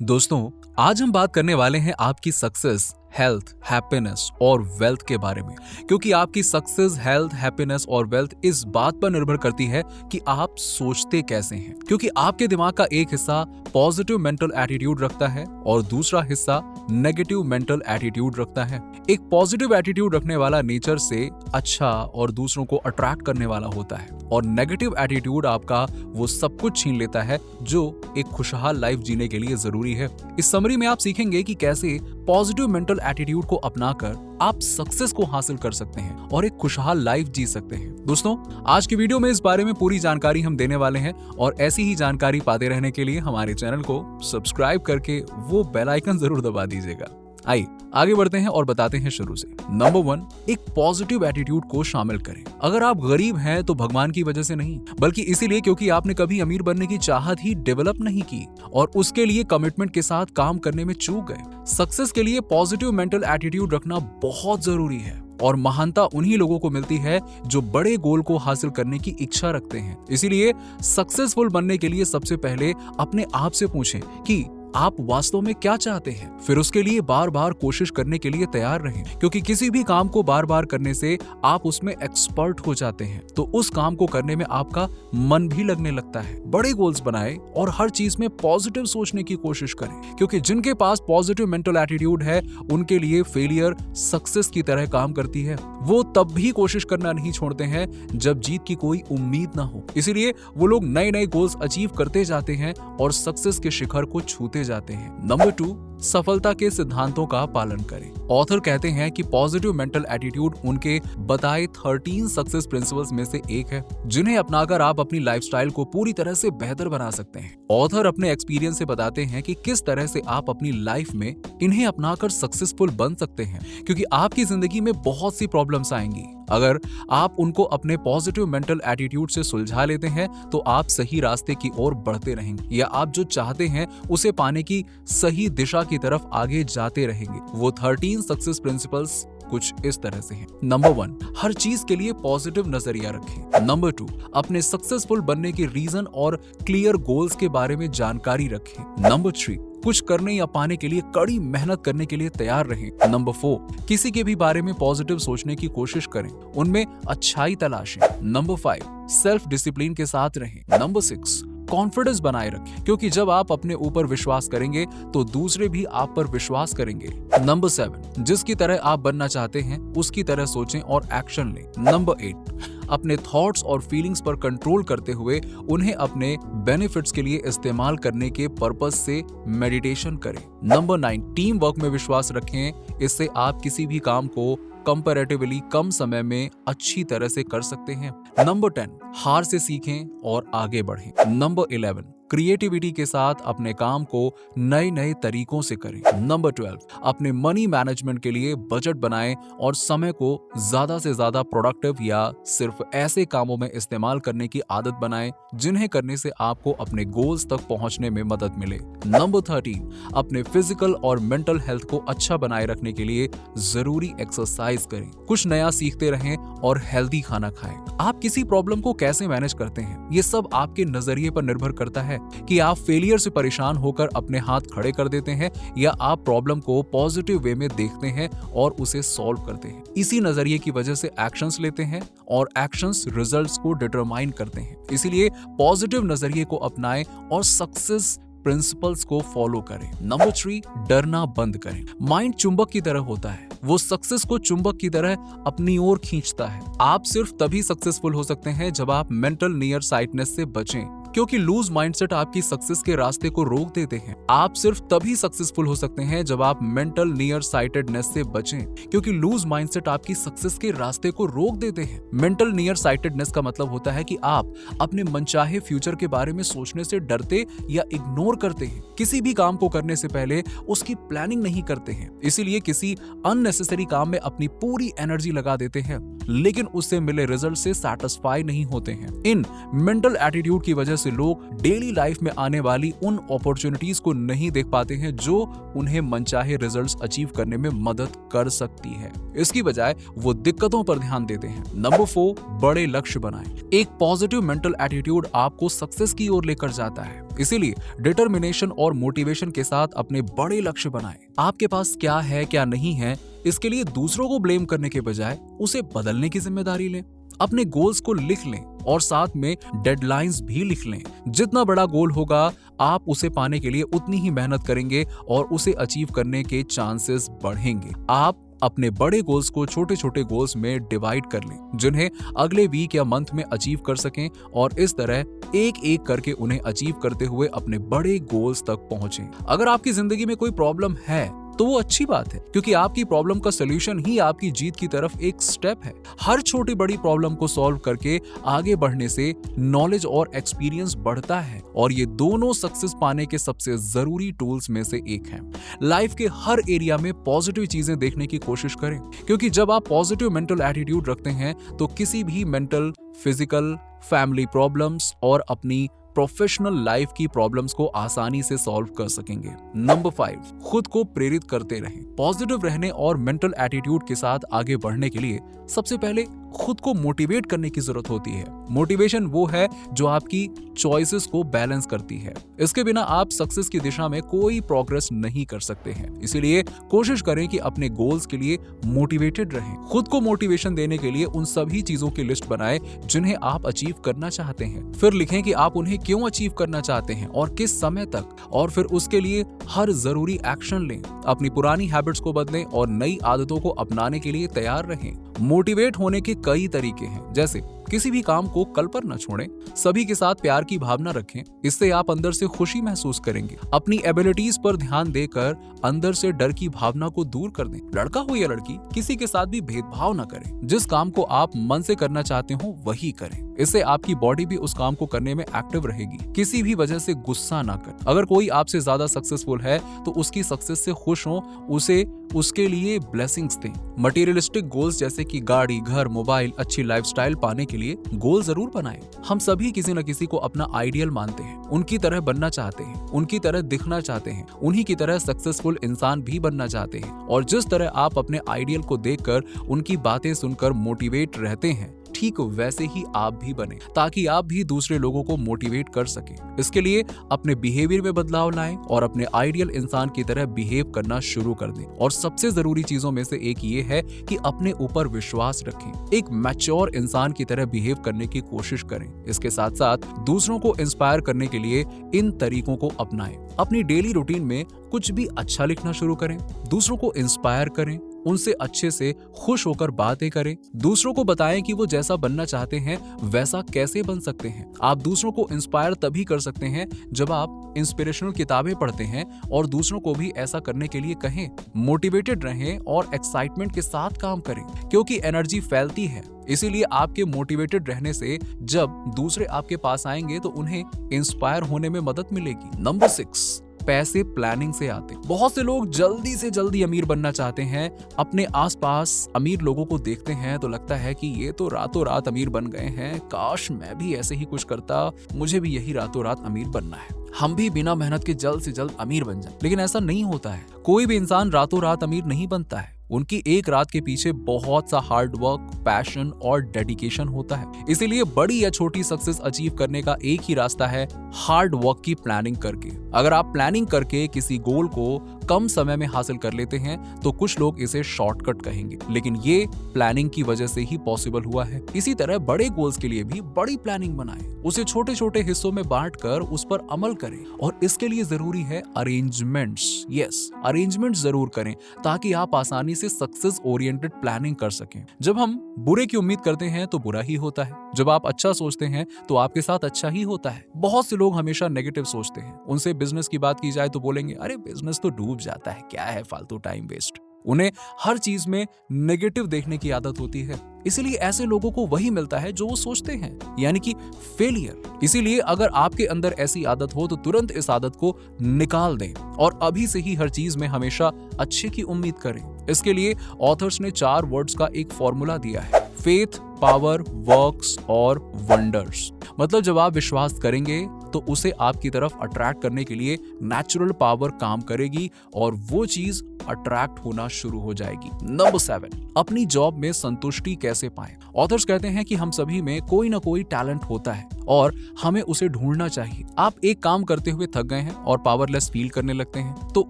दोस्तों, आज हम बात करने वाले हैं आपकी सक्सेस, हेल्थ, हैप्पीनेस और वेल्थ के बारे में। क्योंकि आपकी सक्सेस, हेल्थ, हैप्पीनेस और वेल्थ इस बात पर निर्भर करती है कि आप सोचते कैसे हैं। क्योंकि आपके दिमाग का एक हिस्सा पॉजिटिव मेंटल एटीट्यूड रखता है और दूसरा हिस्सा नेगेटिव मेंटल एटीट्यूड रखता है। एक पॉजिटिव एटीट्यूड रखने वाला नेचर से अच्छा और दूसरों को अट्रैक्ट करने वाला होता है, और नेगेटिव एटीट्यूड आपका वो सब कुछ छीन लेता है जो एक खुशहाल लाइफ जीने के लिए जरूरी है। इस समरी में आप सीखेंगे कि कैसे पॉजिटिव मेंटल एटीट्यूड को अपनाकर आप सक्सेस को हासिल कर सकते हैं और एक खुशहाल लाइफ जी सकते हैं। दोस्तों, आज की वीडियो में इस बारे में पूरी जानकारी हम देने वाले हैं, और ऐसी ही जानकारी पाते रहने के लिए हमारे चैनल को सब्सक्राइब करके वो बेल आइकन जरूर दबा दीजिएगा। आइए आगे बढ़ते हैं और बताते हैं शुरू से। नंबर 1, एक पॉजिटिव एटीट्यूड को शामिल करें। अगर आप गरीब हैं तो भगवान की वजह से नहीं, बल्कि इसीलिए क्योंकि आपने कभी अमीर बनने की चाहत ही डेवलप नहीं की और उसके लिए कमिटमेंट के साथ काम करने में चूक गए। सक्सेस के लिए पॉजिटिव मेंटल एटीट्यूड रखना बहुत जरूरी है, और महानता उन्हीं लोगों को मिलती है जो बड़े गोल को हासिल करने की इच्छा रखते हैं। इसीलिए सक्सेसफुल बनने के लिए सबसे पहले अपने आप से पूछें कि आप वास्तव में क्या चाहते हैं। फिर उसके लिए बार बार कोशिश करने के लिए तैयार रहें, क्योंकि किसी भी काम को बार बार करने से आप उसमें एक्सपर्ट हो जाते हैं, तो उस काम को करने में आपका मन भी लगने लगता है। बड़े गोल्स बनाएं और हर चीज में पॉजिटिव सोचने की कोशिश करें, क्योंकि जिनके पास पॉजिटिव मेंटल एटीट्यूड है उनके लिए फेलियर सक्सेस की तरह काम करती है। वो तब भी कोशिश करना नहीं छोड़ते हैं जब जीत की कोई उम्मीद ना हो। इसीलिए वो लोग नए नए गोल्स अचीव करते जाते हैं और सक्सेस के शिखर को छूते जाते हैं। नंबर 2, सफलता के सिद्धांतों का पालन करें। ऑथर कहते हैं कि पॉजिटिव मेंटल एटीट्यूड उनके बताए 13 सक्सेस प्रिंसिपल्स में से एक है, जिन्हें अपनाकर आप अपनी लाइफस्टाइल को पूरी तरह से बेहतर बना सकते हैं। ऑथर अपने एक्सपीरियंस से बताते हैं कि किस तरह से आप अपनी लाइफ में इन्हें अपनाकर सक्सेसफुल बन सकते हैं, क्योंकि आपकी जिंदगी में बहुत सी प्रॉब्लम्स आएंगी। अगर आप उनको अपने पॉजिटिव मेंटल एटीट्यूड से सुलझा लेते हैं तो आप सही रास्ते की ओर बढ़ते रहेंगे, या आप जो चाहते हैं उसे पाने की सही दिशा की तरफ आगे जाते रहेंगे। वो 13 सक्सेस प्रिंसिपल्स कुछ इस तरह से हैं। नंबर 1, हर चीज के लिए पॉजिटिव नजरिया रखें। नंबर 2, अपने सक्सेसफुल बनने के रीजन और क्लियर गोल्स के बारे में जानकारी रखें। नंबर 3, कुछ करने या पाने के लिए कड़ी मेहनत करने के लिए तैयार रहें। नंबर 4, किसी के भी बारे में पॉजिटिव सोचने की कोशिश करें, उनमें अच्छाई तलाशें। नंबर 5, सेल्फ डिसिप्लिन के साथ रहें। नंबर 6, कॉन्फिडेंस बनाए रखें, क्योंकि जब आप अपने ऊपर विश्वास करेंगे तो दूसरे भी आप पर विश्वास करेंगे। नंबर 7, जिसकी तरह आप बनना चाहते हैं उसकी तरह सोचें और एक्शन लें। नंबर 8, अपने थॉट्स और फीलिंग्स पर कंट्रोल करते हुए उन्हें अपने बेनिफिट्स के लिए इस्तेमाल करने के पर्पस से मेडिटेशन करें। नंबर 9, टीम वर्क में विश्वास रखें, इससे आप किसी भी काम को कंपैरेटिवली कम समय में अच्छी तरह से कर सकते हैं। नंबर 10, हार से सीखें और आगे बढ़ें। नंबर 11, क्रिएटिविटी के साथ अपने काम को नए नए तरीकों से करें। नंबर 12, अपने मनी मैनेजमेंट के लिए बजट बनाएं और समय को ज्यादा से ज्यादा प्रोडक्टिव या सिर्फ ऐसे कामों में इस्तेमाल करने की आदत बनाएं जिन्हें करने से आपको अपने गोल्स तक पहुंचने में मदद मिले। नंबर 13, अपने फिजिकल और मेंटल हेल्थ को अच्छा बनाए रखने के लिए जरूरी एक्सरसाइज करें, कुछ नया सीखते रहें और हेल्दी खाना खाएं। आप किसी प्रॉब्लम को कैसे मैनेज करते हैं, ये सब आपके नजरिए पर निर्भर करता है कि आप फेलियर से परेशान होकर अपने हाथ खड़े कर देते हैं या आप प्रॉब्लम को पॉजिटिव वे में देखते हैं और उसे सॉल्व करते हैं। इसी नजरिए की वजह से एक्शंस लेते हैं और एक्शंस रिजल्ट्स को डिटरमाइन करते हैं। इसीलिए पॉजिटिव नजरिए को अपनाएं और सक्सेस प्रिंसिपल्स को फॉलो करें। नंबर 3, डरना बंद करें। माइंड चुंबक की तरह होता है, वो सक्सेस को चुंबक की तरह अपनी ओर खींचता है। आप सिर्फ तभी सक्सेसफुल हो सकते हैं जब आप मेंटल नियर साइटनेस से बचें, क्योंकि लूज माइंडसेट आपकी सक्सेस के रास्ते को रोक देते हैं। आप सिर्फ तभी सक्सेसफुल हो सकते हैं जब आप मेंटल नियर साइटेडनेस से बचें, क्योंकि लूज माइंडसेट आपकी सक्सेस के रास्ते को रोक देते हैं। मेंटल नियर साइटेडनेस का मतलब होता है कि आप अपने मनचाहे फ्यूचर के बारे में सोचने से डरते या इग्नोर करते हैं। किसी भी काम को करने से पहले उसकी प्लानिंग नहीं करते हैं, इसीलिए किसी अननेसेसरी काम में अपनी पूरी एनर्जी लगा देते हैं लेकिन उससे मिले रिजल्ट से सेटिस्फाई नहीं होते हैं। इन मेंटल एटीट्यूड की वजह से लोग डेली लाइफ में आने वाली उन अपॉर्चुनिटीज को नहीं देख पाते हैं जो उन्हें मनचाहे रिजल्ट्स अचीव करने में मदद कर सकती है। इसकी बजाय वो दिक्कतों पर ध्यान देते हैं। नंबर 4, बड़े लक्ष्य बनाएं। एक पॉजिटिव मेंटल एटीट्यूड आपको सक्सेस की ओर लेकर जाता है, इसीलिए डिटर्मिनेशन और मोटिवेशन के साथ अपने बड़े लक्ष्य बनाएं। आपके पास क्या है क्या नहीं है, इसके लिए दूसरों को ब्लेम करने के बजाय उसे बदलने की जिम्मेदारी लें। अपने गोल्स को लिख लें और साथ में डेडलाइंस भी लिख लें। जितना बड़ा गोल होगा, आप उसे पाने के लिए उतनी ही मेहनत करेंगे और उसे अचीव करने के चांसेस बढ़ेंगे। आप अपने बड़े गोल्स को छोटे छोटे गोल्स में डिवाइड कर लें, जिन्हें अगले वीक या मंथ में अचीव कर सकें और इस तरह एक एक करके उन्हें अचीव करते हुए अपने बड़े गोल्स तक पहुंचें। अगर आपकी जिंदगी में कोई प्रॉब्लम है तो वो अच्छी बात है, क्योंकि आपकी प्रॉब्लम का सलूशन ही आपकी जीत की तरफ एक स्टेप है। हर छोटी बड़ी प्रॉब्लम को सॉल्व करके आगे बढ़ने से नॉलेज और एक्सपीरियंस बढ़ता है और ये दोनों सक्सेस पाने के सबसे जरूरी टूल्स में से एक है। लाइफ के हर एरिया में पॉजिटिव चीजें देखने की कोशिश करें, क्योंकि जब आप पॉजिटिव मेंटल एटीट्यूड रखते हैं तो किसी भी मेंटल, फिजिकल, फैमिली प्रॉब्लम्स और अपनी प्रोफेशनल लाइफ की प्रॉब्लम्स को आसानी से सॉल्व कर सकेंगे। नंबर 5, खुद को प्रेरित करते रहें। पॉजिटिव रहने और मेंटल एटीट्यूड के साथ आगे बढ़ने के लिए सबसे पहले खुद को मोटिवेट करने की जरूरत होती है। मोटिवेशन वो है जो आपकी चॉइसेस को बैलेंस करती है। इसके बिना आप सक्सेस की दिशा में कोई प्रोग्रेस नहीं कर सकते हैं। इसीलिए कोशिश करें कि अपने गोल्स के लिए मोटिवेटेड रहें। खुद को मोटिवेशन देने के लिए उन सभी चीजों की लिस्ट बनाएं जिन्हें आप अचीव करना चाहते हैं। फिर लिखें कि आप उन्हें क्यों अचीव करना चाहते हैं और किस समय तक, और फिर उसके लिए हर जरूरी एक्शन लें। अपनी पुरानी हैबिट्स को बदलें और नई आदतों को अपनाने के लिए तैयार रहें। मोटिवेट होने के कई तरीके हैं, जैसे किसी भी काम को कल पर न छोड़ें, सभी के साथ प्यार की भावना रखें, इससे आप अंदर से खुशी महसूस करेंगे। अपनी एबिलिटीज पर ध्यान देकर अंदर से डर की भावना को दूर कर दें। लड़का हो या लड़की, किसी के साथ भी भेदभाव न करें। जिस काम को आप मन से करना चाहते हो वही करें, इससे आपकी बॉडी भी उस काम को करने में एक्टिव रहेगी। किसी भी वजह से गुस्सा ना करें। अगर कोई आपसे ज्यादा सक्सेसफुल है तो उसकी सक्सेस से खुश हो, उसे उसके लिए ब्लेसिंग्स दें। मटेरियलिस्टिक गोल्स जैसे कि गाड़ी, घर, मोबाइल, अच्छी लाइफस्टाइल पाने के लिए गोल जरूर बनाएं। हम सभी किसी न किसी को अपना आइडियल मानते हैं, उनकी तरह बनना चाहते हैं, उनकी तरह दिखना चाहते हैं, उन्हीं की तरह सक्सेसफुल इंसान भी बनना चाहते हैं। और जिस तरह आप अपने आइडियल को देखकर उनकी बातें सुनकर मोटिवेट रहते हैं, ठीक वैसे ही आप भी बने, ताकि आप भी दूसरे लोगों को मोटिवेट कर सकें। इसके लिए अपने बिहेवियर में बदलाव लाएं और अपने आइडियल इंसान की तरह बिहेव करना शुरू कर दें। और सबसे जरूरी चीजों में से एक ये है कि अपने ऊपर विश्वास रखें। एक मैच्योर इंसान की तरह बिहेव करने की कोशिश करें। इसके साथ साथ दूसरों को इंस्पायर करने के लिए इन तरीकों को अपनाएं। अपनी डेली रूटीन में कुछ भी अच्छा लिखना शुरू करें, दूसरों को इंस्पायर करें, उनसे अच्छे से खुश होकर बातें करें, दूसरों को बताएं कि वो जैसा बनना चाहते हैं वैसा कैसे बन सकते हैं। आप दूसरों को इंस्पायर तभी कर सकते हैं जब आप इंस्पिरेशनल किताबें पढ़ते हैं और दूसरों को भी ऐसा करने के लिए कहें। मोटिवेटेड रहें और एक्साइटमेंट के साथ काम करें, क्योंकि एनर्जी फैलती है। इसीलिए आपके मोटिवेटेड रहने से जब दूसरे आपके पास आएंगे तो उन्हें इंस्पायर होने में मदद मिलेगी। नंबर 6, पैसे प्लानिंग से आते। बहुत से लोग जल्दी से जल्दी अमीर बनना चाहते हैं। अपने आसपास अमीर लोगों को देखते हैं तो लगता है कि ये तो रातों रात अमीर बन गए हैं, काश मैं भी ऐसे ही कुछ करता, मुझे भी यही रातों रात अमीर बनना है, हम भी बिना मेहनत के जल्द से जल्द अमीर बन जाएं। लेकिन ऐसा नहीं होता है। कोई भी इंसान रातों रात अमीर नहीं बनता है। उनकी एक रात के पीछे बहुत सा हार्ड वर्क, पैशन और डेडिकेशन होता है। इसीलिए बड़ी या छोटी सक्सेस अचीव करने का एक ही रास्ता है, हार्ड वर्क की प्लानिंग करके। अगर आप प्लानिंग करके किसी गोल को कम समय में हासिल कर लेते हैं तो कुछ लोग इसे शॉर्टकट कहेंगे, लेकिन ये प्लानिंग की वजह से ही पॉसिबल हुआ है। इसी तरह बड़े गोल्स के लिए भी बड़ी प्लानिंग बनाएं, उसे छोटे छोटे हिस्सों में बांटकर उस पर अमल करें। और इसके लिए जरूरी है अरेंजमेंट्स। यस, अरेंजमेंट जरूर करें ताकि आप आसानी से सक्सेस ओरिएंटेड प्लानिंग कर सकें। जब हम बुरे की उम्मीद करते हैं तो बुरा ही होता है, जब आप अच्छा सोचते हैं तो आपके साथ अच्छा ही होता है। बहुत से लोग हमेशा नेगेटिव सोचते हैं। उनसे बिजनेस की बात की जाए तो बोलेंगे अरे बिजनेस तो डूब जाता है, क्या है फालतू टाइम वेस्ट। उन्हें हर चीज में नेगेटिव देखने की आदत होती है। इसीलिए ऐसे लोगों को वही मिलता है जो वो सोचते हैं, यानी कि फेलियर। इसीलिए अगर आपके अंदर ऐसी आदत हो तो तुरंत इस आदत को निकाल दें और अभी से ही हर चीज में हमेशा अच्छे की उम्मीद करें। इसके लिए ऑथर्स ने 4 वर्ड्स का एक फॉर्मूला दिया है। फेथ पावर वर्क्स और वंडर्स। मतलब जब आप विश्वास करेंगे तो उसे आपकी तरफ अट्रैक्ट करने के लिए नेचुरल पावर काम करेगी और वो चीज अट्रैक्ट होना शुरू हो जाएगी। नंबर 7, अपनी जॉब में संतुष्टि कैसे पाएं। ऑथर्स कहते हैं कि हम सभी में कोई ना कोई टैलेंट होता है और हमें उसे ढूंढना चाहिए। आप एक काम करते हुए थक गए हैं और पावरलेस फील करने लगते हैं तो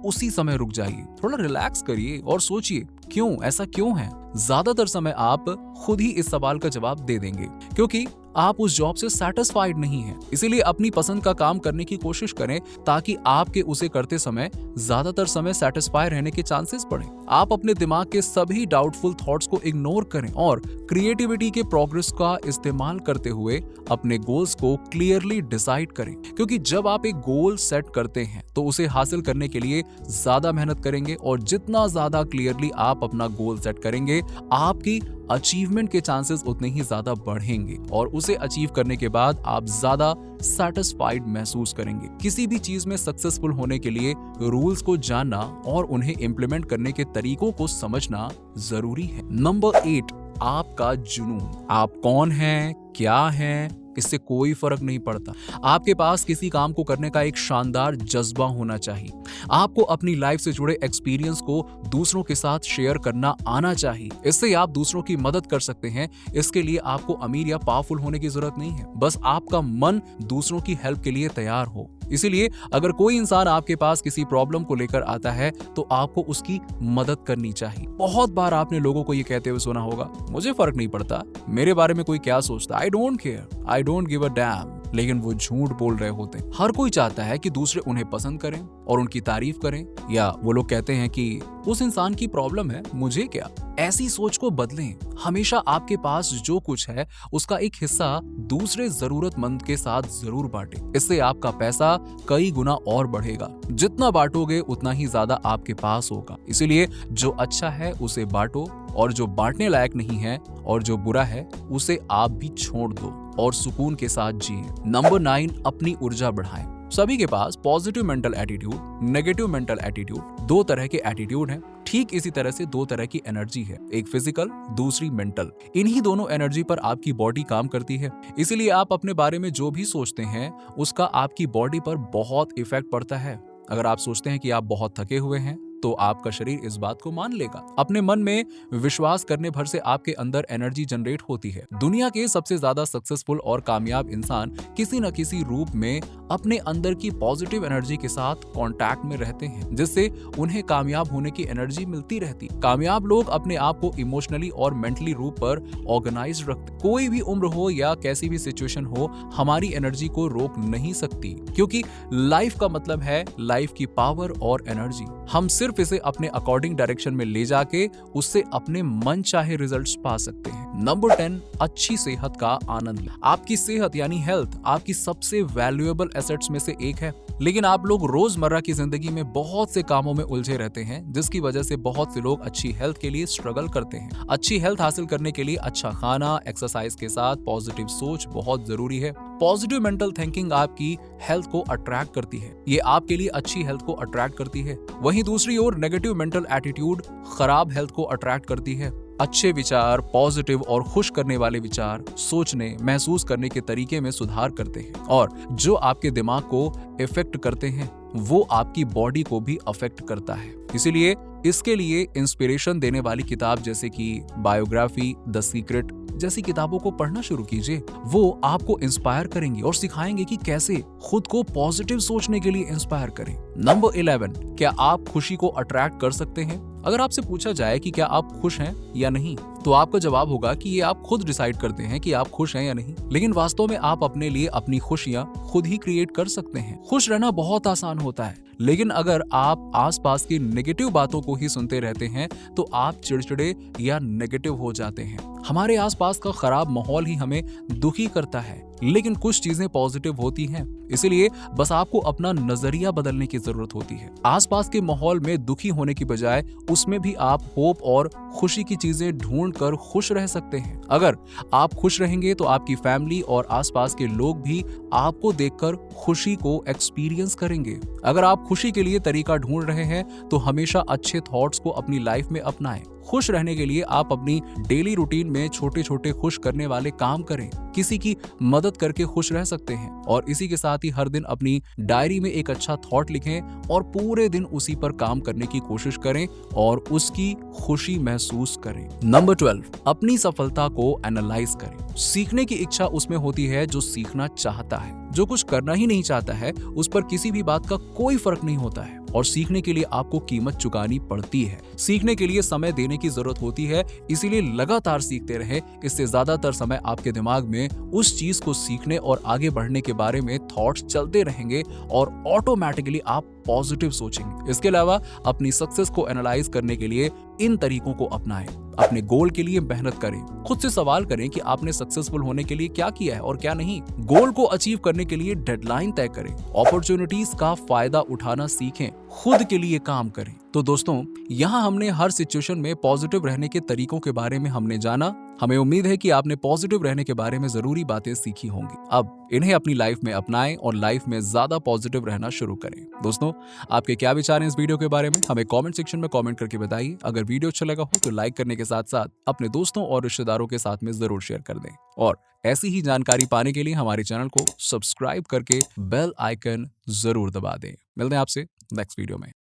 उसी समय रुक जाइए, थोड़ा रिलैक्स करिए और सोचिए क्यों, ऐसा क्यों है। ज्यादातर समय आप खुद ही इस सवाल का जवाब दे देंगे, क्योंकि आप उस जॉब से सैटिस्फाइड नहीं हैं। इसीलिए अपनी पसंद का काम करने की कोशिश करें ताकि आपके उसे करते समय ज्यादातर समय सैटिस्फाई रहने के चांसेस बढ़े। आप अपने दिमाग के सभी डाउटफुल थॉट्स को इग्नोर करें और क्रिएटिविटी के प्रोग्रेस का इस्तेमाल करते हुए अपने गोल्स को क्लियरली डिसाइड करें, क्योंकि जब आप एक गोल सेट करते हैं तो उसे हासिल करने के लिए ज्यादा मेहनत करेंगे और जितना ज्यादा क्लियरली आप अपना गोल सेट करेंगे आपकी अचीवमेंट के चांसेस उतने ही ज्यादा बढ़ेंगे और उसे अचीव करने के बाद आप ज्यादा सैटिस्फाइड महसूस करेंगे। किसी भी चीज में सक्सेसफुल होने के लिए रूल्स को जानना और उन्हें इम्प्लीमेंट करने के तरीकों को समझना जरूरी है। नंबर 8, आपका जुनून। आप कौन हैं, क्या हैं, इससे कोई फर्क नहीं पड़ता। आपके पास किसी काम को करने का एक शानदार जज्बा होना चाहिए। आपको अपनी लाइफ से जुड़े एक्सपीरियंस को दूसरों के साथ शेयर करना आना चाहिए। इससे आप दूसरों की मदद कर सकते हैं। इसके लिए आपको अमीर या पावरफुल होने की जरूरत नहीं है, बस आपका मन दूसरों की हेल्प के लिए तैयार हो। इसीलिए अगर कोई इंसान आपके पास किसी प्रॉब्लम को लेकर आता है तो आपको उसकी मदद करनी चाहिए। बहुत बार आपने लोगों को ये कहते हुए सुना होगा, मुझे फर्क नहीं पड़ता, मेरे बारे में कोई क्या सोचता, I don't care, I don't give a dam. लेकिन वो झूठ बोल रहे होते हैं। हर कोई चाहता है कि दूसरे उन्हें पसंद करें और उनकी तारीफ करें, या वो लोग कहते हैं कि उस इंसान की प्रॉब्लम है, मुझे क्या। ऐसी सोच को बदलें। हमेशा आपके पास जो कुछ है उसका एक हिस्सा दूसरे जरूरतमंद के साथ जरूर बांटें। इससे आपका पैसा कई गुना और बढ़ेगा। जितना बांटोगे उतना ही ज्यादा आपके पास होगा। इसीलिए जो अच्छा है उसे बांटो और जो बांटने लायक नहीं है और जो बुरा है उसे आप भी छोड़ दो और सुकून के साथ जिए। नंबर 9, अपनी ऊर्जा बढ़ाएं। सभी के पास positive mental attitude, negative mental attitude, दो तरह के एटीट्यूड हैं। ठीक इसी तरह से दो तरह की एनर्जी है, एक फिजिकल, दूसरी मेंटल। इन्हीं दोनों एनर्जी पर आपकी बॉडी काम करती है। इसीलिए आप अपने बारे में जो भी सोचते हैं उसका आपकी बॉडी पर बहुत इफेक्ट पड़ता है। अगर आप सोचते हैं कि आप बहुत थके हुए हैं तो आपका शरीर इस बात को मान लेगा। अपने मन में विश्वास करने भर से आपके अंदर एनर्जी जनरेट होती है। दुनिया के सबसे ज्यादा सक्सेसफुल और कामयाब इंसान किसी न किसी रूप में अपने अंदर की पॉजिटिव एनर्जी के साथ कांटेक्ट में रहते हैं, जिससे उन्हें कामयाब होने की एनर्जी मिलती रहती। कामयाब लोग अपने आप को इमोशनली और मेंटली रूप पर ऑर्गेनाइज रखते। कोई भी उम्र हो या कैसी भी सिचुएशन हो, हमारी एनर्जी को रोक नहीं सकती, क्योंकि लाइफ का मतलब है लाइफ की पावर और एनर्जी। हम सिर्फ इसे अपने अकॉर्डिंग डायरेक्शन में ले जाके उससे अपने मन चाहे रिजल्ट्स पा सकते हैं। नंबर 10, अच्छी सेहत का आनंद लें। आपकी सेहत यानी हेल्थ आपकी सबसे वैल्यूएबल एसेट्स में से एक है, लेकिन आप लोग रोजमर्रा की जिंदगी में बहुत से कामों में उलझे रहते हैं, जिसकी वजह से बहुत से लोग अच्छी हेल्थ के लिए स्ट्रगल करते हैं। अच्छी हेल्थ हासिल करने के लिए अच्छा खाना, एक्सरसाइज के साथ पॉजिटिव सोच बहुत जरूरी है। पॉजिटिव मेंटल थिंकिंग आपकी हेल्थ को अट्रैक्ट करती है, ये आपके लिए अच्छी हेल्थ को अट्रैक्ट करती है। वहीं दूसरी ओर नेगेटिव मेंटल एटीट्यूड खराब हेल्थ को अट्रैक्ट करती है। अच्छे विचार, पॉजिटिव और खुश करने वाले विचार सोचने, महसूस करने के तरीके में सुधार करते हैं, और जो आपके दिमाग को इफेक्ट करते हैं वो आपकी बॉडी को भी अफेक्ट करता है। इसीलिए इसके लिए इंस्पिरेशन देने वाली किताब जैसे कि बायोग्राफी, द सीक्रेट जैसी किताबों को पढ़ना शुरू कीजिए। वो आपको इंस्पायर करेंगी और सिखाएंगे कि कैसे खुद को पॉजिटिव सोचने के लिए इंस्पायर करें। नंबर 11, क्या आप खुशी को अट्रैक्ट कर सकते हैं? अगर आपसे पूछा जाए कि क्या आप खुश हैं या नहीं, तो आपका जवाब होगा कि ये आप खुद डिसाइड करते हैं कि आप खुश हैं या नहीं। लेकिन वास्तव में आप अपने लिए अपनी खुशियां खुद ही क्रिएट कर सकते हैं। खुश रहना बहुत आसान होता है, लेकिन अगर आप आसपास की नेगेटिव बातों को ही सुनते रहते हैं तो आप चिड़चिड़े या नेगेटिव हो जाते हैं। हमारे आसपास का खराब माहौल ही हमें दुखी करता है, लेकिन कुछ चीजें पॉजिटिव होती हैं। इसलिए बस आपको अपना नजरिया बदलने की जरूरत होती है। आसपास के माहौल में दुखी होने की बजाय उसमें भी आप होप और खुशी की चीजें ढूंढ कर खुश रह सकते हैं। अगर आप खुश रहेंगे तो आपकी फैमिली और आसपास के लोग भी आपको देखकर खुशी को एक्सपीरियंस करेंगे। अगर आप खुशी के लिए तरीका ढूंढ रहे हैं तो हमेशा अच्छे थॉट्स को अपनी लाइफ में अपनाएं। खुश रहने के लिए आप अपनी डेली रूटीन में छोटे छोटे खुश करने वाले काम करें, किसी की मदद करके खुश रह सकते हैं। और इसी के साथ ही हर दिन अपनी डायरी में एक अच्छा थॉट लिखें और पूरे दिन उसी पर काम करने की कोशिश करें और उसकी खुशी महसूस करें। नंबर 12, अपनी सफलता को एनालाइज करें। सीखने की इच्छा उसमें होती है जो सीखना चाहता है। जो कुछ करना ही नहीं चाहता है उस पर किसी भी बात का कोई फर्क नहीं होता है, और सीखने के लिए आपको कीमत चुकानी पड़ती है। सीखने के लिए समय देने की जरूरत होती है, इसीलिए लगातार सीखते रहें। इससे ज्यादातर समय आपके दिमाग में उस चीज को सीखने और आगे बढ़ने के बारे में थॉट्स चलते रहेंगे और ऑटोमेटिकली आप पॉजिटिव सोचेंगे। इसके अलावा अपनी सक्सेस को एनालाइज करने के लिए इन तरीकों को अपनाएं। अपने गोल के लिए मेहनत करें। खुद से सवाल करें कि आपने सक्सेसफुल होने के लिए क्या किया है और क्या नहीं। गोल को अचीव करने के लिए डेडलाइन तय करें। अपॉर्चुनिटीज का फायदा उठाना सीखें। खुद के लिए काम करें। तो दोस्तों, यहाँ हमने हर सिचुएशन में पॉजिटिव रहने के तरीकों के बारे में हमने जाना। हमें उम्मीद है कि आपने पॉजिटिव रहने के बारे में जरूरी बातें सीखी होंगी। अब इन्हें अपनी लाइफ में अपनाएं और लाइफ में ज्यादा पॉजिटिव रहना शुरू करें। दोस्तों, आपके क्या विचार हैं इस वीडियो के बारे में हमें कमेंट सेक्शन में कमेंट करके बताइए। अगर वीडियो अच्छा लगा हो तो लाइक करने के साथ साथ अपने दोस्तों और रिश्तेदारों के साथ में जरूर शेयर कर दें, और ऐसी ही जानकारी पाने के लिए हमारे चैनल को सब्सक्राइब करके बेल आइकन जरूर दबा दें। मिलते हैं आपसे नेक्स्ट वीडियो में।